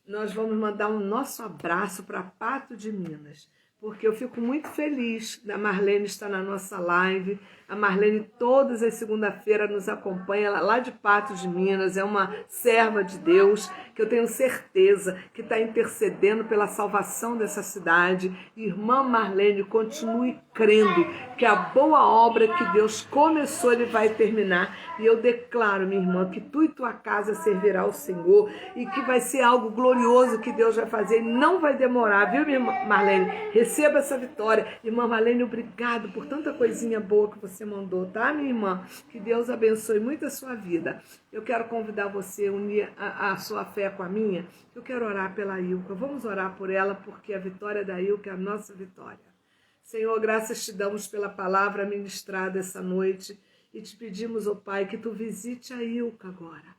nós vamos mandar um nosso abraço para Pato de Minas, porque eu fico muito feliz da Marlene estar na nossa live. A Marlene todas as segunda-feiras nos acompanha lá de Patos de Minas, é uma serva de Deus que eu tenho certeza que está intercedendo pela salvação dessa cidade. Irmã Marlene, continue crendo que a boa obra que Deus começou, Ele vai terminar. E eu declaro, minha irmã, que tu e tua casa servirá ao Senhor e que vai ser algo glorioso que Deus vai fazer e não vai demorar, viu, minha irmã Marlene? Receba essa vitória. Irmã Marlene, obrigado por tanta coisinha boa que você mandou, tá, minha irmã? Que Deus abençoe muito a sua vida. Eu quero convidar você a unir a sua fé com a minha. Eu quero orar pela Ilka. Vamos orar por ela, porque a vitória da Ilka é a nossa vitória. Senhor, graças te damos pela palavra ministrada essa noite e te pedimos, ó Pai, que tu visite a Ilka agora.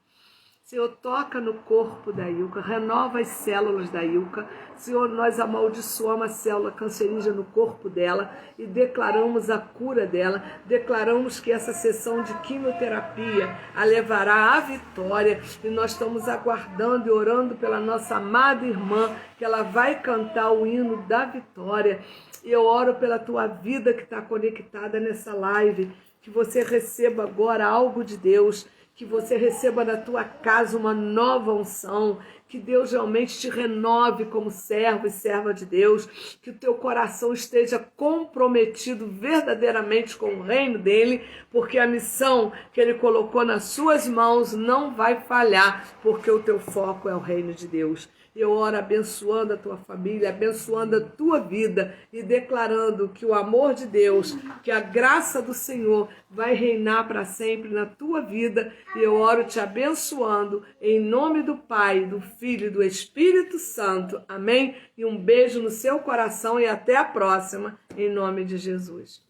Senhor, toca no corpo da Ilka, renova as células da Ilka. Senhor, nós amaldiçoamos a célula cancerígena no corpo dela e declaramos a cura dela. Declaramos que essa sessão de quimioterapia a levará à vitória. E nós estamos aguardando e orando pela nossa amada irmã, que ela vai cantar o hino da vitória. E eu oro pela tua vida que está conectada nessa live, que você receba agora algo de Deus, que você receba na tua casa uma nova unção, que Deus realmente te renove como servo e serva de Deus, que o teu coração esteja comprometido verdadeiramente com o reino dele, porque a missão que ele colocou nas suas mãos não vai falhar, porque o teu foco é o reino de Deus. Eu oro abençoando a tua família, abençoando a tua vida e declarando que o amor de Deus, que a graça do Senhor vai reinar para sempre na tua vida. E eu oro te abençoando em nome do Pai, do Filho e do Espírito Santo. Amém? E um beijo no seu coração e até a próxima, em nome de Jesus.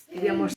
Queria mostrar